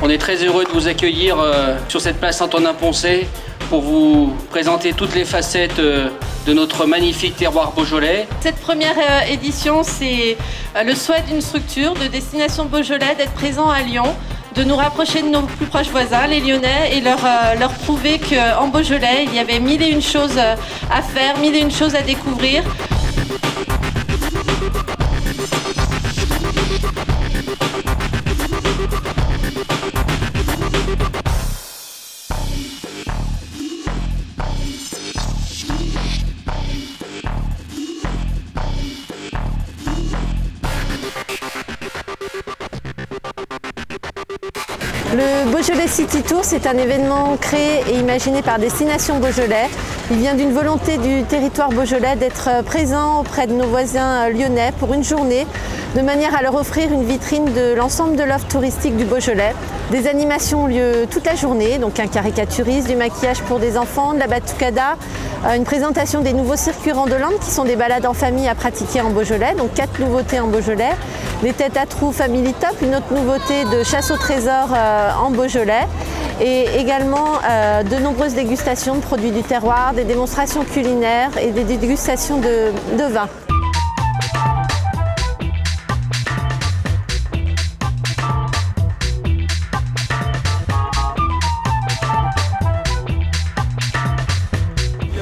On est très heureux de vous accueillir sur cette place Antonin-Poncet pour vous présenter toutes les facettes de notre magnifique terroir beaujolais. Cette première édition, c'est le souhait d'une structure de Destination Beaujolais d'être présent à Lyon, de nous rapprocher de nos plus proches voisins, les Lyonnais, et leur prouver qu'en Beaujolais, il y avait mille et une choses à faire, mille et une choses à découvrir. Le Beaujolais City Tour, c'est un événement créé et imaginé par Destination Beaujolais. Il vient d'une volonté du territoire beaujolais d'être présent auprès de nos voisins lyonnais pour une journée, de manière à leur offrir une vitrine de l'ensemble de l'offre touristique du Beaujolais. Des animations ont lieu toute la journée, donc un caricaturiste, du maquillage pour des enfants, de la batucada, une présentation des nouveaux circuits randonnants qui sont des balades en famille à pratiquer en Beaujolais, donc 4 nouveautés en Beaujolais. Les têtes à trous Family Top, une autre nouveauté de chasse au trésor en Beaujolais, et également de nombreuses dégustations de produits du terroir, des démonstrations culinaires et des dégustations de vin.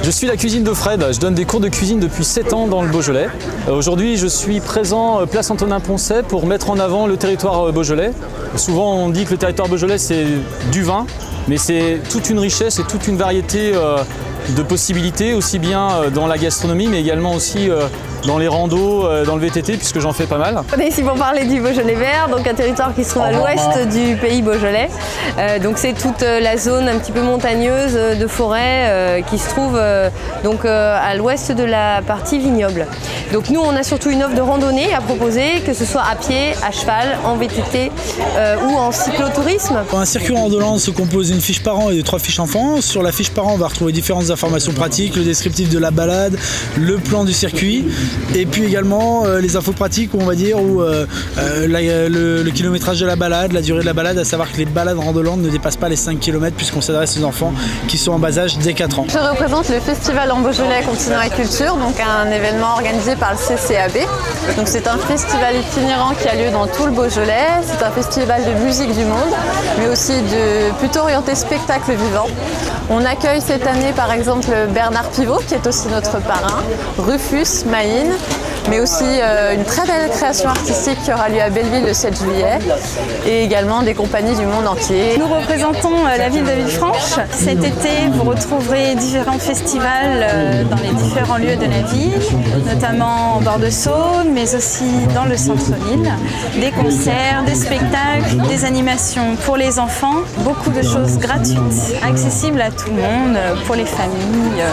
Je suis la cuisine de Fred, je donne des cours de cuisine depuis 7 ans dans le Beaujolais. Aujourd'hui, je suis présent place Antonin-Poncet pour mettre en avant le territoire beaujolais. Souvent, on dit que le territoire beaujolais, c'est du vin, mais c'est toute une richesse et toute une variété de possibilités, aussi bien dans la gastronomie, mais également aussi dans les randos, dans le VTT, puisque j'en fais pas mal. On est ici pour parler du Beaujolais vert, donc un territoire qui se trouve à l'ouest du pays beaujolais. Donc c'est toute la zone un petit peu montagneuse de forêt qui se trouve donc à l'ouest de la partie vignoble. Donc nous on a surtout une offre de randonnée à proposer, que ce soit à pied, à cheval, en VTT ou en cyclotourisme. Un circuit randonnant se compose d'une fiche parent et de 3 fiches enfants. Sur la fiche parent, on va retrouver différentes informations pratiques, le descriptif de la balade, le plan du circuit, et puis également les infos pratiques, on va dire, où le kilométrage de la balade, la durée de la balade, à savoir que les balades randonnantes ne dépassent pas les 5 km puisqu'on s'adresse aux enfants qui sont en bas âge dès 4 ans. Je représente le festival en Beaujolais Continent et Culture, donc un événement organisé par le CCAB. Donc c'est un festival itinérant qui a lieu dans tout le Beaujolais. C'est un festival de musique du monde, mais aussi plutôt orienté spectacle vivant. On accueille cette année par exemple Bernard Pivot, qui est aussi notre parrain, Rufus, Maïn, mais aussi une très belle création artistique qui aura lieu à Belleville le 7 juillet, et également des compagnies du monde entier. Nous représentons la ville de Villefranche. Cet été, vous retrouverez différents festivals dans les différents lieux de la ville, notamment en bord de Saône, mais aussi dans le centre-ville. Des concerts, des spectacles, des animations pour les enfants, beaucoup de choses gratuites, accessibles à tout le monde, pour les familles.